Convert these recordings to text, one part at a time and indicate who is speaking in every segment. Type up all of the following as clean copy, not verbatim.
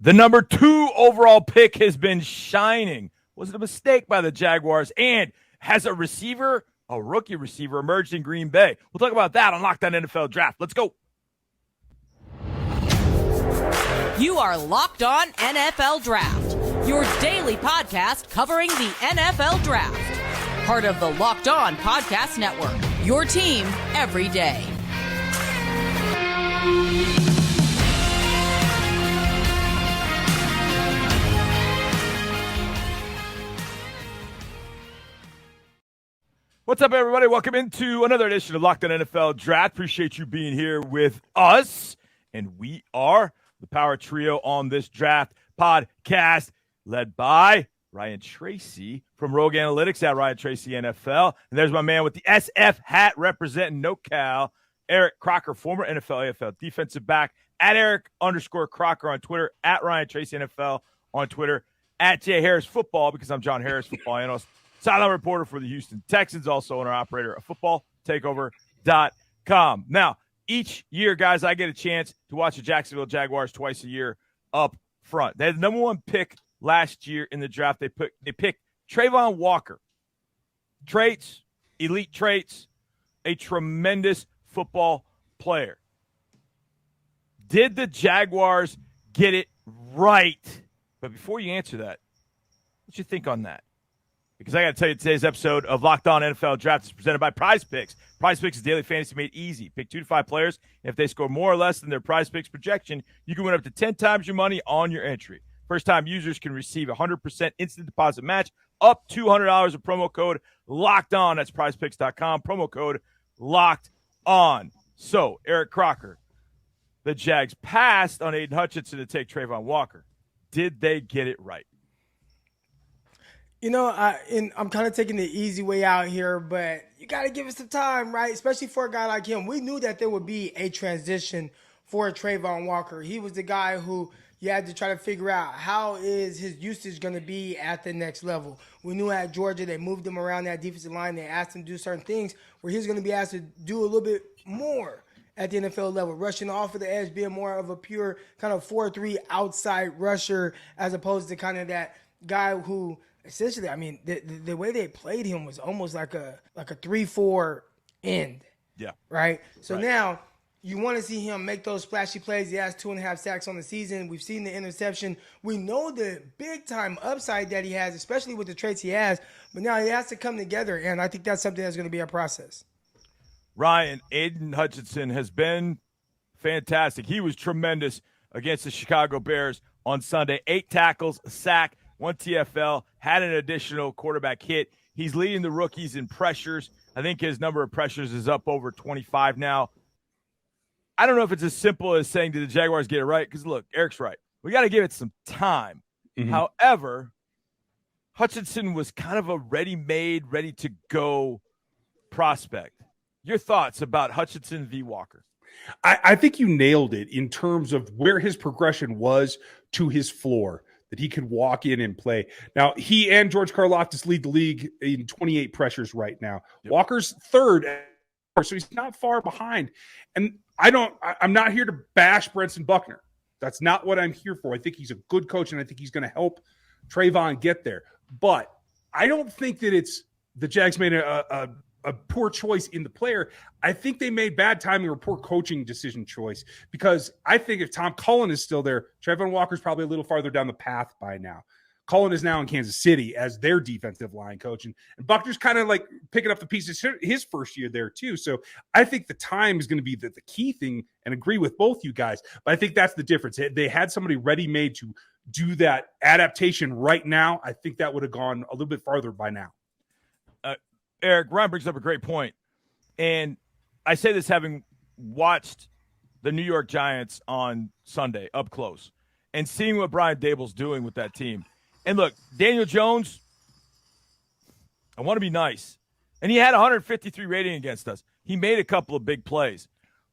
Speaker 1: The number 2 overall pick has been shining. Was it a mistake by the Jaguars? And has a rookie receiver, emerged in Green Bay? We'll talk about that on Locked On NFL Draft. Let's go.
Speaker 2: You are Locked On NFL Draft, your daily podcast covering the NFL Draft. Part of the Locked On Podcast Network, your team every day.
Speaker 1: What's up, everybody? Welcome into another edition of Locked On NFL Draft. Appreciate you being here with us. And we are the power trio on this draft podcast, led by Ryan Tracy from Rogue Analytics at Ryan Tracy NFL. And there's my man with the SF hat representing NoCal, Eric Crocker, former NFL AFL defensive back, at Eric_Crocker on Twitter, at Ryan Tracy NFL on Twitter, at Jay Harris Football, because I'm John Harris, football analyst, sideline reporter for the Houston Texans, also owner operator of footballtakeover.com. Now, each year, guys, I get a chance to watch the Jacksonville Jaguars twice a year up front. They had the number 1 pick last year in the draft. They picked Trevon Walker. Traits, elite traits, a tremendous football player. Did the Jaguars get it right? But before you answer that, what you think on that? Because I got to tell you, today's episode of Locked On NFL Draft is presented by Prize Picks. Prize Picks is daily fantasy made easy. Pick 2 to 5 players, and if they score more or less than their Prize Picks projection, you can win up to 10 times your money on your entry. First-time users can receive a 100% instant deposit match, up $200 of promo code Locked On. That's PrizePicks.com. Promo code Locked On. So, Eric Crocker, the Jags passed on Aiden Hutchinson to take Trevon Walker. Did they get it right?
Speaker 3: You know, I'm kind of taking the easy way out here, but you got to give it some time, right? Especially for a guy like him. We knew that there would be a transition for Trevon Walker. He was the guy who you had to try to figure out how is his usage going to be at the next level. We knew at Georgia they moved him around that defensive line. They asked him to do certain things where he was going to be asked to do a little bit more at the NFL level, rushing off of the edge, being more of a pure kind of 4-3 outside rusher as opposed to kind of that guy who – essentially, I mean, the way they played him was almost like a 3-4 end.
Speaker 1: Yeah.
Speaker 3: Right? So
Speaker 1: right.
Speaker 3: Now you want to see him make those splashy plays. He has 2.5 sacks on the season. We've seen the interception. We know the big-time upside that he has, especially with the traits he has. But now he has to come together, and I think that's something that's going to be a process.
Speaker 1: Ryan, Aiden Hutchinson has been fantastic. He was tremendous against the Chicago Bears on Sunday. 8 tackles, a sack, 1 TFL, had an additional quarterback hit. He's leading the rookies in pressures. I think his number of pressures is up over 25 now. I don't know if it's as simple as saying, did the Jaguars get it right? Because, look, Eric's right. We got to give it some time. Mm-hmm. However, Hutchinson was kind of a ready-made, ready-to-go prospect. Your thoughts about Hutchinson v. Walker?
Speaker 4: I think you nailed it in terms of where his progression was to his floor, that he could walk in and play. Now, he and George Karlaftis lead the league in 28 pressures right now. Yep. Walker's third, so he's not far behind. And I'm not here to bash Brenson Buckner. That's not what I'm here for. I think he's a good coach, and I think he's going to help Trevon get there. But I don't think that it's the Jags made a poor choice in the player. I think they made bad timing or poor coaching decision choice, because I think if Tom Cullen is still there, Trevon Walker's probably a little farther down the path by now. Cullen is now in Kansas City as their defensive line coach, and Buckner's kind of like picking up the pieces his first year there too. So I think the time is going to be the key thing, and agree with both you guys. But I think that's the difference. They had somebody ready-made to do that adaptation right now. I think that would have gone a little bit farther by now.
Speaker 1: Eric, Ryan brings up a great point. And I say this having watched the New York Giants on Sunday up close and seeing what Brian Daboll's doing with that team. And look, Daniel Jones, I want to be nice. And he had 153 rating against us. He made a couple of big plays.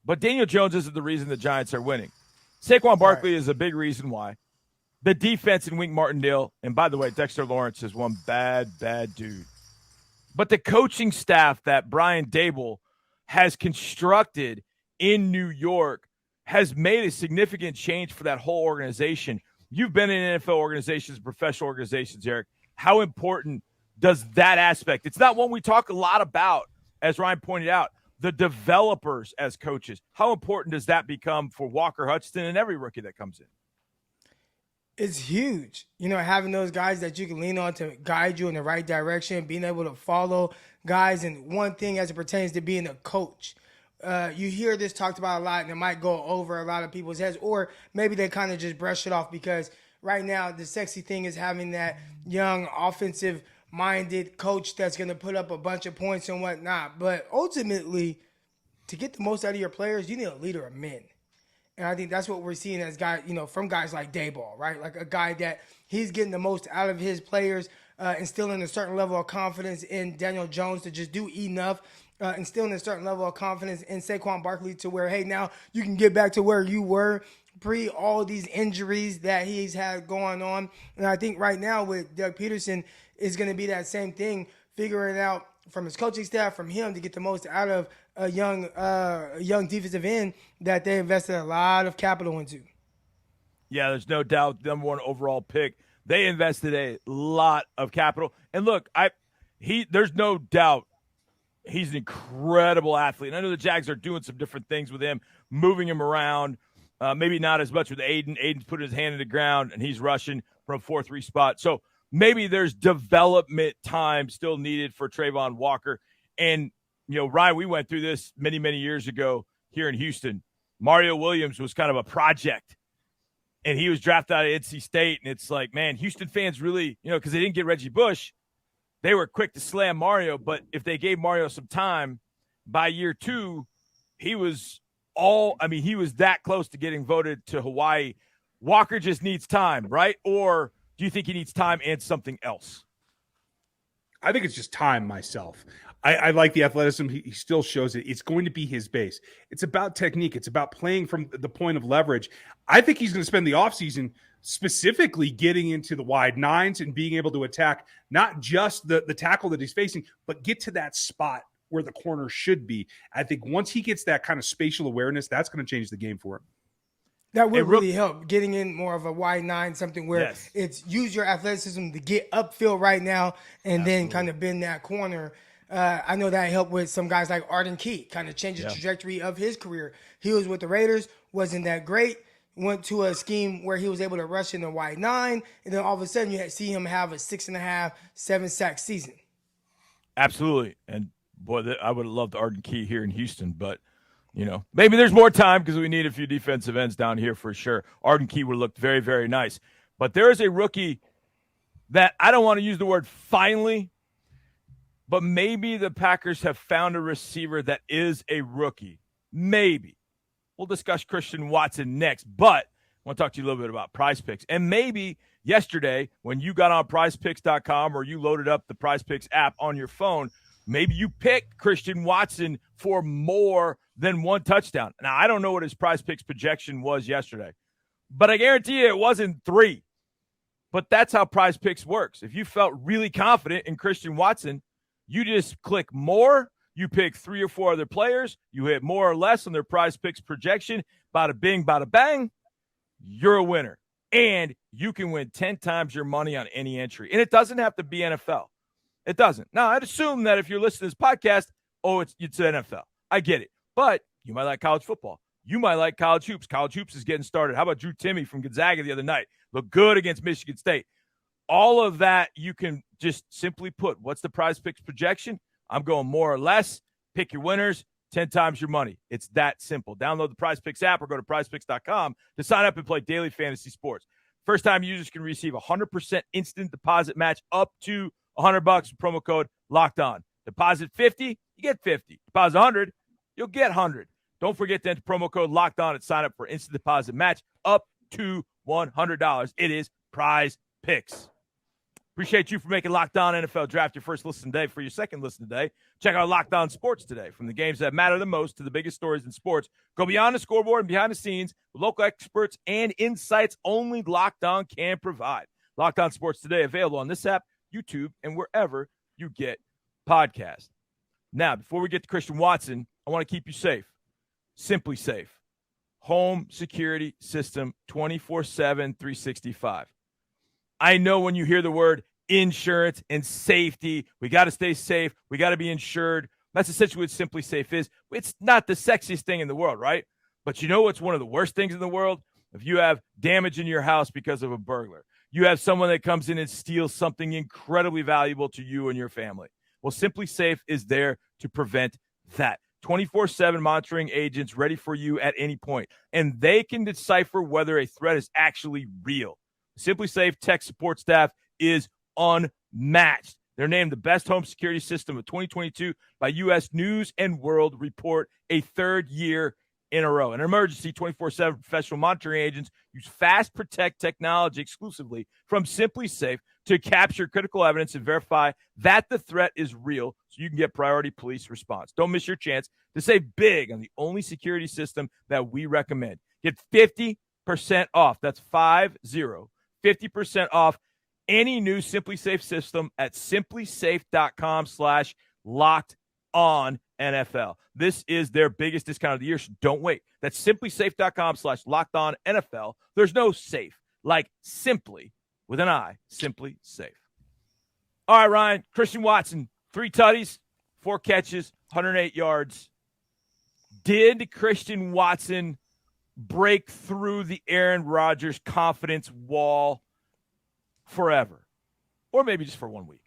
Speaker 1: But Daniel Jones isn't the reason the Giants are winning. Saquon Barkley is a big reason why. The defense in Wink Martindale, and by the way, Dexter Lawrence is one bad dude. But the coaching staff that Brian Daboll has constructed in New York has made a significant change for that whole organization. You've been in NFL organizations, professional organizations, Eric. How important does that aspect? It's not one we talk a lot about, as Ryan pointed out, the developers as coaches. How important does that become for Walker, Hutchinson, and every rookie that comes in?
Speaker 3: It's huge. Having those guys that you can lean on to guide you in the right direction, being able to follow guys. And one thing as it pertains to being a coach, you hear this talked about a lot, and it might go over a lot of people's heads, or maybe they kind of just brush it off because right now the sexy thing is having that young offensive-minded coach that's going to put up a bunch of points and whatnot. But ultimately, to get the most out of your players, you need a leader of men. And I think that's what we're seeing as guys, from guys like Dayball, right? Like a guy that he's getting the most out of his players, instilling a certain level of confidence in Daniel Jones to just do enough, instilling a certain level of confidence in Saquon Barkley to where, hey, now you can get back to where you were pre all these injuries that he's had going on. And I think right now with Doug Peterson is going to be that same thing, figuring out from his coaching staff, from him to get the most out of a young defensive end that they invested a lot of capital into. Yeah,
Speaker 1: there's no doubt, number one overall pick. They invested a lot of capital. And look, there's no doubt he's an incredible athlete. And I know the Jags are doing some different things with him, moving him around. Maybe not as much with Aiden. Aiden's putting his hand in the ground, and he's rushing from a 4-3 spot. So maybe there's development time still needed for Trevon Walker. And, Ryan, we went through this many, many years ago here in Houston. Mario Williams was kind of a project, and he was drafted out of NC State. And it's like, man, Houston fans really, because they didn't get Reggie Bush, they were quick to slam Mario. But if they gave Mario some time, by year 2, he was that close to getting voted to Hawaii. Walker just needs time, right? Or do you think he needs time and something else?
Speaker 4: I think it's just time myself. I like the athleticism. He still shows it. It's going to be his base. It's about technique. It's about playing from the point of leverage. I think he's going to spend the offseason specifically getting into the wide nines and being able to attack not just the tackle that he's facing, but get to that spot where the corner should be. I think once he gets that kind of spatial awareness, that's going to change the game for him.
Speaker 3: That would really help, getting in more of a wide nine, something where it's use your athleticism to get upfield right now and then kind of bend that corner. I know that helped with some guys like Arden Key, kind of change the trajectory of his career. He was with the Raiders, wasn't that great, went to a scheme where he was able to rush in the wide nine, and then all of a sudden you see him have a 6.5, 7-sack season.
Speaker 1: Absolutely. And, boy, I would have loved Arden Key here in Houston, but maybe there's more time because we need a few defensive ends down here for sure. Arden Key would have looked very, very nice. But there is a rookie that I don't want to use the word finally, but maybe the Packers have found a receiver that is a rookie. Maybe. We'll discuss Christian Watson next, but I want to talk to you a little bit about Prize Picks. And maybe yesterday when you got on prizepicks.com or you loaded up the Prize Picks app on your phone, maybe you picked Christian Watson for more than one touchdown. Now, I don't know what his Prize Picks projection was yesterday, but I guarantee you it wasn't 3. But that's how Prize Picks works. If you felt really confident in Christian Watson, you just click more, you pick 3 or 4 other players, you hit more or less on their Prize Picks projection, bada bing, bada bang, you're a winner. And you can win 10 times your money on any entry. And it doesn't have to be NFL. It doesn't. Now, I'd assume that if you're listening to this podcast, it's NFL. I get it. But you might like college football. You might like college hoops. College hoops is getting started. How about Drew Timme from Gonzaga the other night? Looked good against Michigan State. All of that you can just simply put, what's the Prize Picks projection? I'm going more or less. Pick your winners, 10 times your money. It's that simple. Download the Prize Picks app or go to prizepicks.com to sign up and play daily fantasy sports. First-time users can receive a 100% instant deposit match up to $100 with promo code LOCKEDON. Deposit 50, you get 50. Deposit 100, you'll get 100. Don't forget to enter promo code LOCKEDON and sign up for instant deposit match up to $100. It is Prize Picks. Appreciate you for making Locked On NFL Draft your first listen today. For your second listen today, check out Locked On Sports today. From the games that matter the most to the biggest stories in sports, go beyond the scoreboard and behind the scenes with local experts and insights only Locked On can provide. Locked On Sports today, available on this app, YouTube, and wherever you get podcasts. Now, before we get to Christian Watson, I want to keep you safe. Simply safe. home security system 24/7, 365. I know when you hear the word insurance and safety, we got to stay safe. We got to be insured. That's essentially what Simply Safe is. It's not the sexiest thing in the world, right? But you know what's one of the worst things in the world? If you have damage in your house because of a burglar, you have someone that comes in and steals something incredibly valuable to you and your family. Well, Simply Safe is there to prevent that. 24/7 monitoring agents ready for you at any point, and they can decipher whether a threat is actually real. Simply Safe tech support staff is unmatched. They're named the best home security system of 2022 by U.S. News and World Report, a third year in a row. An emergency 24/7 professional monitoring agents use Fast Protect technology exclusively from Simply Safe to capture critical evidence and verify that the threat is real so you can get priority police response. Don't miss your chance to save big on the only security system that we recommend. Get 50% off. That's 50% off any new Simply Safe system at simplysafe.com/LockedOnNFL. This is their biggest discount of the year, so don't wait. That's simplysafe.com/LockedOnNFL. There's no safe like Simply, with an I, Simply Safe. All right, Ryan, Christian Watson, 3 tutties, 4 catches, 108 yards. Did Christian Watson break through the Aaron Rodgers confidence wall forever, or maybe just for 1 week?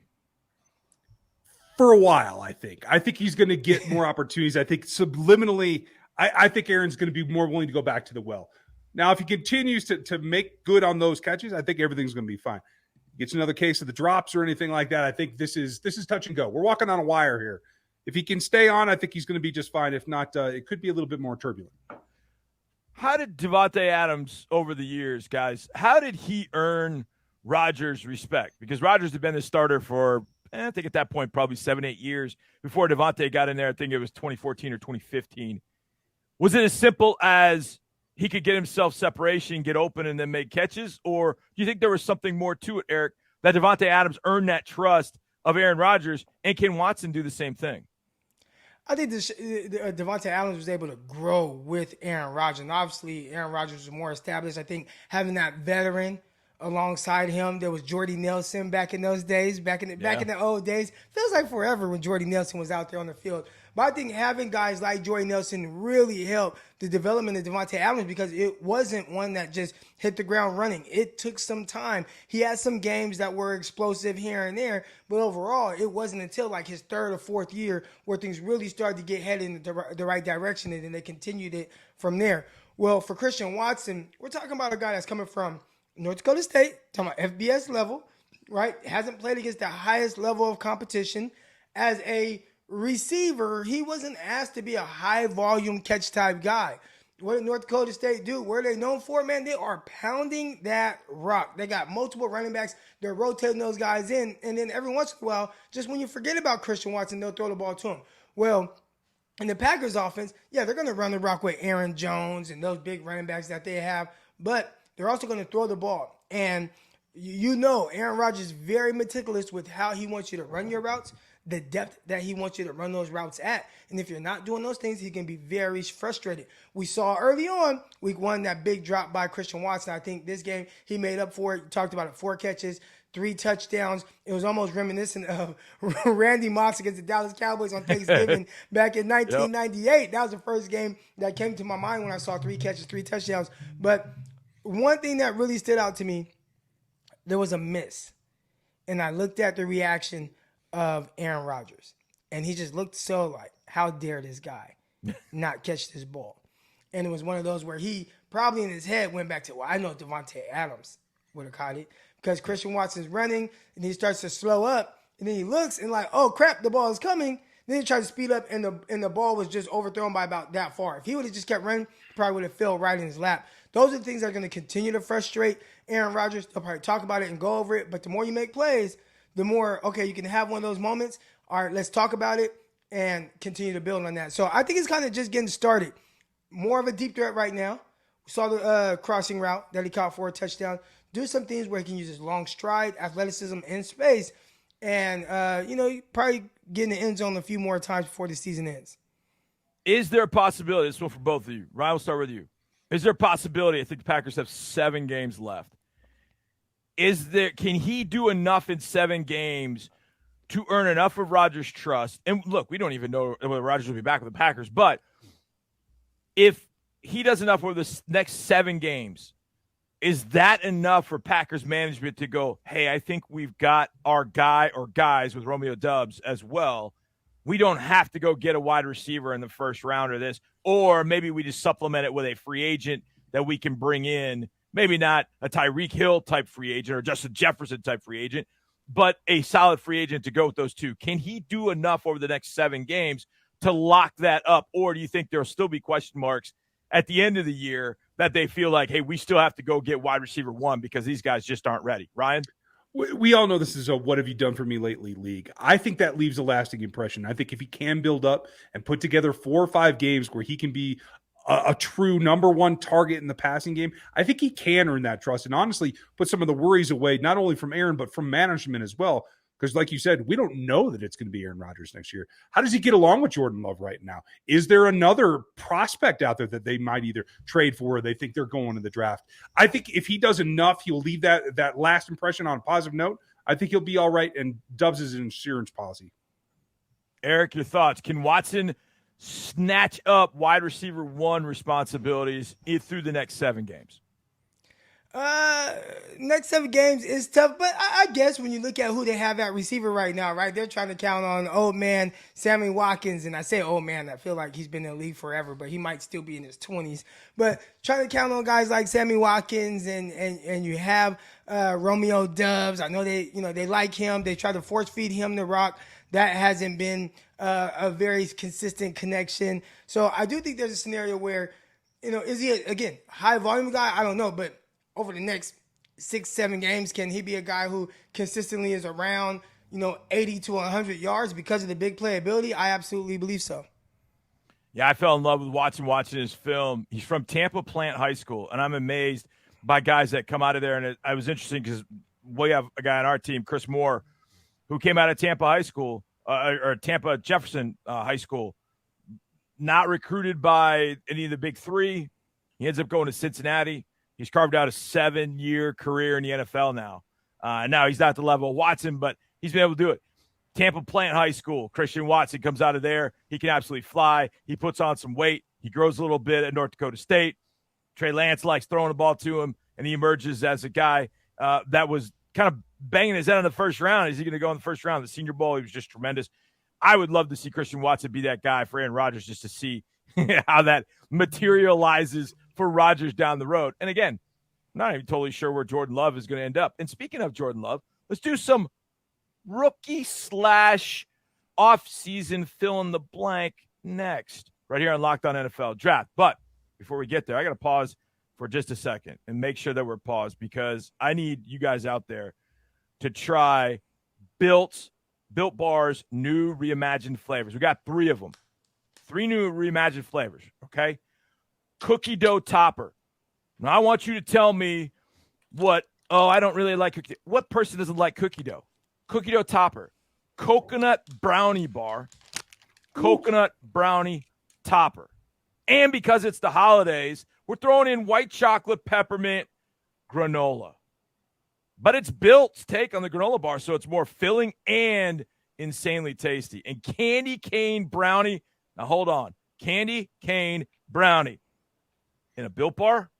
Speaker 4: For a while, I think. I think he's going to get more opportunities. I think subliminally, I think Aaron's going to be more willing to go back to the well. Now, if he continues to make good on those catches, I think everything's going to be fine. Gets another case of the drops or anything like that, I think this is touch and go. We're walking on a wire here. If he can stay on, I think he's going to be just fine. If not, it could be a little bit more turbulent.
Speaker 1: How did Davante Adams over the years, guys, how did he earn Rodgers' respect? Because Rodgers had been the starter for, I think at that point, probably 7-8 years before Davante got in there. I think it was 2014 or 2015. Was it as simple as he could get himself separation, get open, and then make catches? Or do you think there was something more to it, Eric, that Davante Adams earned that trust of Aaron Rodgers, and can Watson do the same thing?
Speaker 3: I think Davante Adams was able to grow with Aaron Rodgers. And obviously, Aaron Rodgers was more established. I think having that veteran alongside him, there was Jordy Nelson back in those days, back in the old days. Feels like forever when Jordy Nelson was out there on the field. But I think having guys like Jordy Nelson really helped the development of Davante Adams, because it wasn't one that just hit the ground running. It took some time. He had some games that were explosive here and there, but overall, it wasn't until like his 3rd or 4th year where things really started to get headed in the right direction, and then they continued it from there. Well, for Christian Watson, we're talking about a guy that's coming from North Dakota State, talking about FBS level, right? Hasn't played against the highest level of competition. As a receiver, he wasn't asked to be a high-volume catch-type guy. What did North Dakota State do? What are they known for, man? They are pounding that rock. They got multiple running backs. They're rotating those guys in. And then every once in a while, just when you forget about Christian Watson, they'll throw the ball to him. Well, in the Packers offense, yeah, they're going to run the rock with Aaron Jones and those big running backs that they have. But they're also going to throw the ball. And you know Aaron Rodgers is very meticulous with how he wants you to run your routes, the depth that he wants you to run those routes at. And if you're not doing those things, he can be very frustrated. We saw early on, week 1, that big drop by Christian Watson. I think this game, he made up for it. You talked about it, 4 catches, 3 touchdowns. It was almost reminiscent of Randy Moss against the Dallas Cowboys on Thanksgiving back in 1998. Yep. That was the first game that came to my mind when I saw 3 catches, 3 touchdowns. But one thing that really stood out to me, there was a miss. And I looked at the reaction of Aaron Rodgers. And he just looked so like, how dare this guy not catch this ball? And it was one of those where he probably in his head went back to, well, I know Davante Adams would have caught it, because Christian Watson's running and he starts to slow up. And then he looks and like, oh, crap, the ball is coming. Then he tried to speed up and the ball was just overthrown by about that far. If he would have just kept running, probably would have fell right in his lap. Those are the things that are going to continue to frustrate Aaron Rodgers. They'll probably talk about it and go over it. But the more you make plays, the more, okay, you can have one of those moments. All right, let's talk about it and continue to build on that. So I think it's kind of just getting started. More of a deep threat right now. We saw the crossing route that he caught for a touchdown. Do some things where he can use his long stride, athleticism, and space. And, probably get in the end zone a few more times before the season ends.
Speaker 1: Is there a possibility, this one for both of you, Ryan, we'll start with you, Is there a possibility? I think the Packers have 7 games left. Can he do enough in 7 games to earn enough of Rodgers' trust? And look, we don't even know whether Rodgers will be back with the Packers, but if he does enough over the next 7 games, is that enough for Packers management to go, hey, I think we've got our guy or guys with Romeo Doubs as well. We don't have to go get a wide receiver in the first round or this, or maybe we just supplement it with a free agent that we can bring in. Maybe not a Tyreek Hill type free agent or Justin Jefferson type free agent, but a solid free agent to go with those two. Can he do enough over the next 7 games to lock that up? Or do you think there'll still be question marks at the end of the year that they feel like, hey, we still have to go get wide receiver 1 because these guys just aren't ready? Ryan?
Speaker 4: We all know this is a what have you done for me lately league. I think that leaves a lasting impression. I think if he can build up and put together 4 or 5 games where he can be a true number 1 target in the passing game, I think he can earn that trust and honestly put some of the worries away, not only from Aaron, but from management as well. Because like you said, we don't know that it's going to be Aaron Rodgers next year. How does he get along with Jordan Love right now? Is there another prospect out there that they might either trade for or they think they're going to the draft? I think if he does enough, he'll leave that last impression on a positive note. I think he'll be all right, and Dubs is an insurance policy.
Speaker 1: Eric, your thoughts. Can Watson snatch up wide receiver 1 responsibilities through the next 7 games?
Speaker 3: Next 7 games is tough, but I guess when you look at who they have at receiver right now, right, they're trying to count on old man Sammy Watkins, and I say old man, I feel like he's been in the league forever, but he might still be in his 20s. But trying to count on guys like Sammy Watkins, and you have Romeo Doubs. I know they like him. They try to force feed him the rock. That hasn't been a very consistent connection. So I do think there's a scenario where, is he again high volume guy? I don't know, but over the next 6-7 games, can he be a guy who consistently is around, 80 to 100 yards because of the big playability? I absolutely believe so.
Speaker 1: Yeah, I fell in love with watching his film. He's from Tampa Plant High School, and I'm amazed by guys that come out of there. And I was interesting because we have a guy on our team, Chris Moore, who came out of Tampa High School, or Tampa Jefferson High School, not recruited by any of the big 3. He ends up going to Cincinnati. He's carved out a 7-year career in the NFL now. Now he's not at the level of Watson, but he's been able to do it. Tampa Plant High School, Christian Watson comes out of there. He can absolutely fly. He puts on some weight. He grows a little bit at North Dakota State. Trey Lance likes throwing the ball to him, and he emerges as a guy that was kind of banging his head in the first round. Is he going to go in the first round? The Senior Bowl, he was just tremendous. I would love to see Christian Watson be that guy for Aaron Rodgers just to see how that materializes for Rodgers down the road. And again, I'm not even totally sure where Jordan Love is going to end up. And speaking of Jordan Love, let's do some rookie / off-season fill in the blank next, right here on Locked On NFL Draft. But before we get there, I got to pause for just a second and make sure that we're paused because I need you guys out there to try Built Bar's new reimagined flavors. We got 3 of them. 3 new reimagined flavors, okay? Cookie dough topper. Now, I want you to tell me I don't really like cookie dough. What person doesn't like cookie dough? Cookie dough topper. Coconut brownie bar. Coconut brownie topper. And because it's the holidays, we're throwing in white chocolate peppermint granola. But it's Built's take on the granola bar, so it's more filling and insanely tasty. And candy cane brownie. Now, hold on. Candy cane brownie in a Built bar?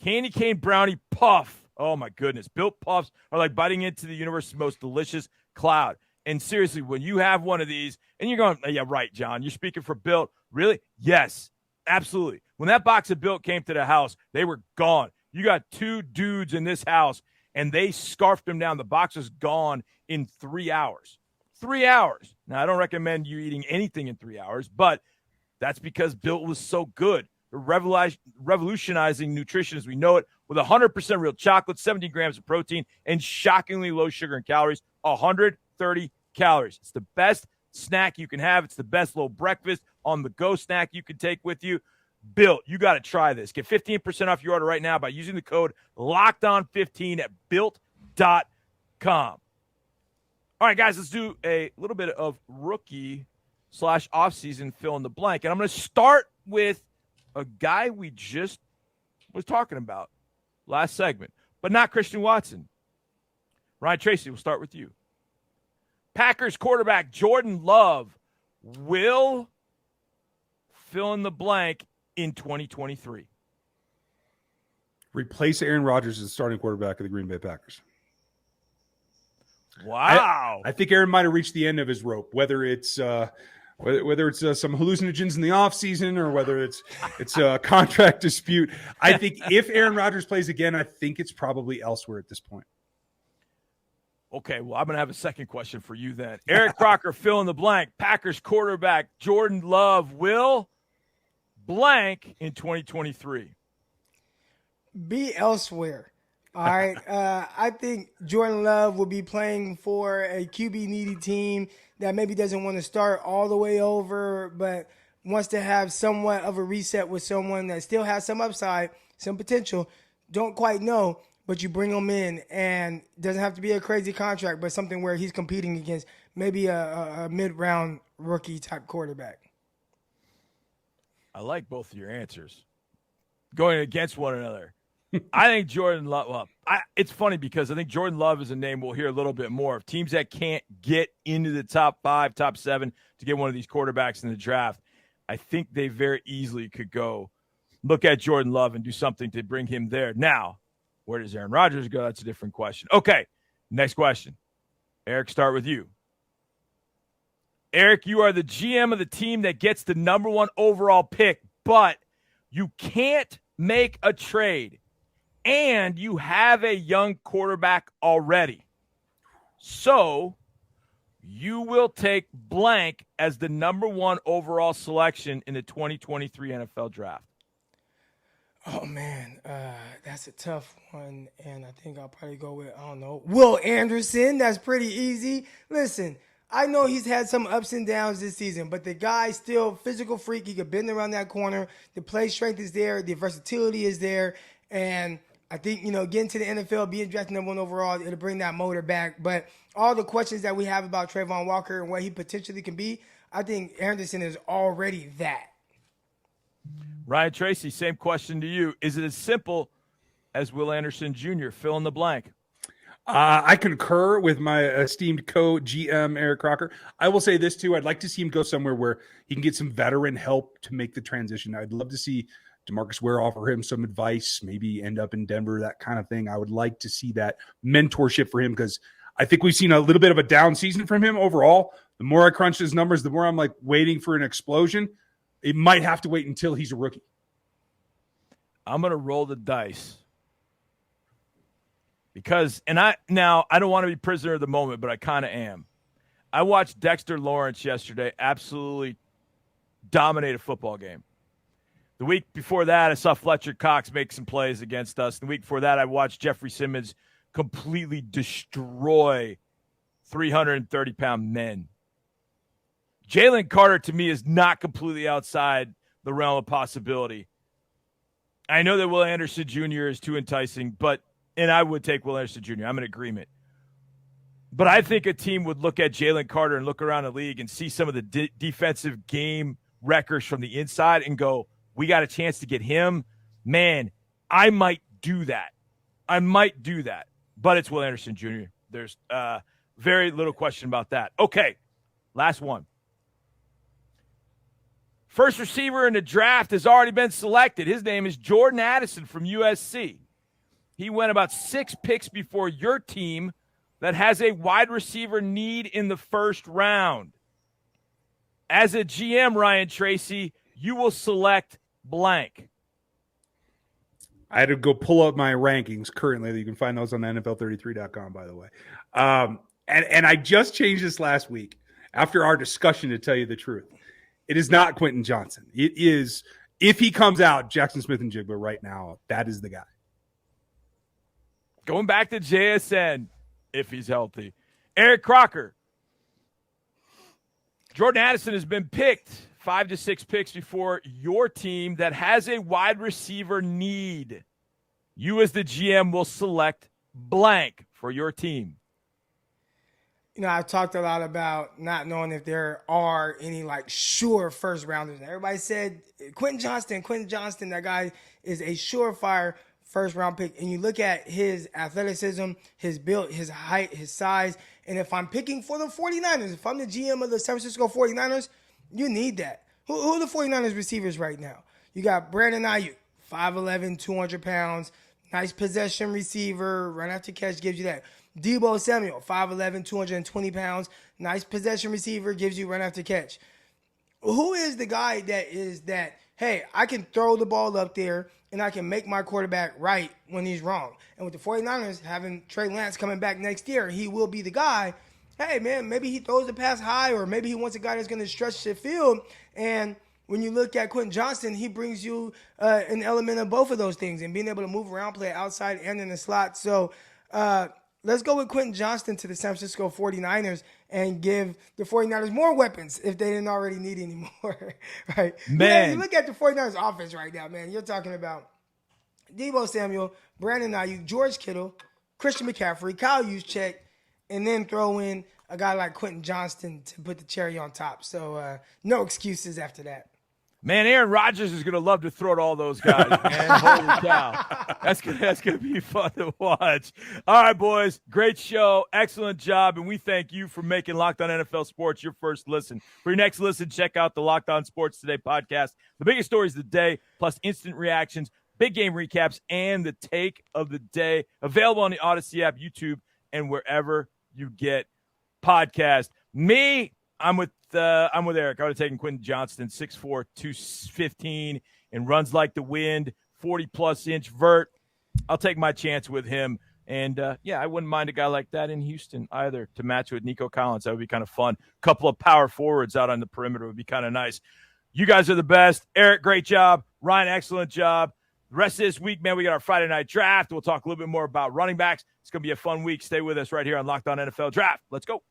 Speaker 1: Candy cane brownie puff. Oh, my goodness. Built puffs are like biting into the universe's most delicious cloud. And seriously, when you have one of these, and you're going, yeah, right, John, you're speaking for Built. Really? Yes, absolutely. When that box of Built came to the house, they were gone. You got 2 dudes in this house, and they scarfed them down. The box was gone in 3 hours. 3 hours. Now, I don't recommend you eating anything in 3 hours, but that's because Built was so good. They're revolutionizing nutrition as we know it with 100% real chocolate, 17 grams of protein, and shockingly low sugar and calories, 130 calories. It's the best snack you can have. It's the best little breakfast on-the-go snack you can take with you. Built, you got to try this. Get 15% off your order right now by using the code LOCKEDON15 at Built.com. All right, guys, let's do a little bit of rookie / offseason fill in the blank. And I'm going to start with a guy we just was talking about last segment, but not Christian Watson. Ryan Tracy, we'll start with you. Packers quarterback Jordan Love will fill in the blank in 2023.
Speaker 4: Replace Aaron Rodgers as the starting quarterback of the Green Bay Packers.
Speaker 1: Wow.
Speaker 4: I think Aaron might have reached the end of his rope, whether it's some hallucinogens in the offseason or whether it's a contract dispute. I think if Aaron Rodgers plays again, I think it's probably elsewhere at this point.
Speaker 1: Okay, well, I'm going to have a second question for you then. Eric Crocker, fill in the blank. Packers quarterback Jordan Love will blank in 2023.
Speaker 3: Be elsewhere. All right. I think Jordan Love will be playing for a QB needy team that maybe doesn't want to start all the way over, but wants to have somewhat of a reset with someone that still has some upside, some potential. Don't quite know, but you bring him in, and doesn't have to be a crazy contract, but something where he's competing against maybe a mid-round rookie type quarterback.
Speaker 1: I like both of your answers. Going against one another. I think Jordan Love, well, it's funny because I think Jordan Love is a name we'll hear a little bit more of. Teams that can't get into the top 5, top 7 to get one of these quarterbacks in the draft, I think they very easily could go look at Jordan Love and do something to bring him there. Now, where does Aaron Rodgers go? That's a different question. Okay, next question. Eric, start with you. Eric, you are the GM of the team that gets the number 1 overall pick, but you can't make a trade. And you have a young quarterback already. So you will take blank as the number 1 overall selection in the 2023 NFL draft.
Speaker 3: Oh, man, that's a tough one, and I think I'll probably go with, I don't know, Will Anderson. That's pretty easy. Listen, I know he's had some ups and downs this season, but the guy's still physical freak. He could bend around that corner. The play strength is there. The versatility is there, and I think, getting to the NFL, being drafted number 1 overall, it'll bring that motor back. But all the questions that we have about Trevon Walker and what he potentially can be, I think Anderson is already that.
Speaker 1: Ryan Tracy, same question to you. Is it as simple as Will Anderson Jr.? Fill in the blank.
Speaker 4: I concur with my esteemed co-GM, Eric Crocker. I will say this, too. I'd like to see him go somewhere where he can get some veteran help to make the transition. I'd love to see DeMarcus Ware offer him some advice, maybe end up in Denver, that kind of thing. I would like to see that mentorship for him because I think we've seen a little bit of a down season from him overall. The more I crunch his numbers, the more I'm like waiting for an explosion. It might have to wait until he's a rookie.
Speaker 1: I'm going to roll the dice. Because, I don't want to be prisoner of the moment, but I kind of am. I watched Dexter Lawrence yesterday absolutely dominate a football game. The week before that, I saw Fletcher Cox make some plays against us. The week before that, I watched Jeffrey Simmons completely destroy 330-pound men. Jalen Carter, to me, is not completely outside the realm of possibility. I know that Will Anderson Jr. is too enticing, and I would take Will Anderson Jr. I'm in agreement. But I think a team would look at Jalen Carter and look around the league and see some of the defensive game wreckers from the inside and go, we got a chance to get him. Man, I might do that. But it's Will Anderson Jr. There's very little question about that. Okay, last one. First receiver in the draft has already been selected. His name is Jordan Addison from USC. He went about 6 picks before your team that has a wide receiver need in the first round. As a GM, Ryan Tracy, you will select blank.
Speaker 4: I had to go pull up my rankings currently. You can find those on NFL33.com, by the way. And I just changed this last week after our discussion, to tell you the truth. It is not Quentin Johnson. It is, if he comes out, Jackson Smith-Njigba right now, that is the guy.
Speaker 1: Going back to JSN, if he's healthy. Eric Crocker. Jordan Addison has been picked 5 to 6 picks before your team that has a wide receiver need. You as the GM will select blank for your team.
Speaker 3: I talked a lot about not knowing if there are any like sure first rounders. Everybody said Quentin Johnston, that guy is a surefire first round pick. And you look at his athleticism, his build, his height, his size. And if I'm picking for the 49ers, if I'm the GM of the San Francisco 49ers, you need that. Who are the 49ers receivers right now? You got Brandon Ayuk, 5'11", 200 pounds, nice possession receiver, run after catch gives you that. Deebo Samuel, 5'11", 220 pounds, nice possession receiver, gives you run after catch. Who is the guy that is that, hey, I can throw the ball up there and I can make my quarterback right when he's wrong? And with the 49ers having Trey Lance coming back next year, he will be the guy. Hey, man, maybe he throws the pass high, or maybe he wants a guy that's going to stretch the field. And when you look at Quentin Johnston, he brings you an element of both of those things and being able to move around, play outside and in the slot. So let's go with Quentin Johnston to the San Francisco 49ers and give the 49ers more weapons if they didn't already need any more, right?
Speaker 1: Man.
Speaker 3: Yeah, you look at the 49ers offense right now, man. You're talking about Deebo Samuel, Brandon Ayuk, George Kittle, Christian McCaffrey, Kyle Juszczyk, and then throw in a guy like Quentin Johnston to put the cherry on top. So no excuses after that.
Speaker 1: Man, Aaron Rodgers is going to love to throw to all those guys, man. Holy cow. That's gonna be fun to watch. All right, boys. Great show. Excellent job. And we thank you for making Locked On NFL Sports your first listen. For your next listen, check out the Locked On Sports Today podcast. The biggest stories of the day, plus instant reactions, big game recaps, and the take of the day. Available on the Odyssey app, YouTube, and wherever you get podcasts. I'm with Eric. I would have taken Quentin Johnston, 6'4", 215, and runs like the wind, 40-plus inch vert. I'll take my chance with him. And, I wouldn't mind a guy like that in Houston either to match with Nico Collins. That would be kind of fun. A couple of power forwards out on the perimeter would be kind of nice. You guys are the best. Eric, great job. Ryan, excellent job. The rest of this week, man, we got our Friday night draft. We'll talk a little bit more about running backs. It's going to be a fun week. Stay with us right here on Locked On NFL Draft. Let's go.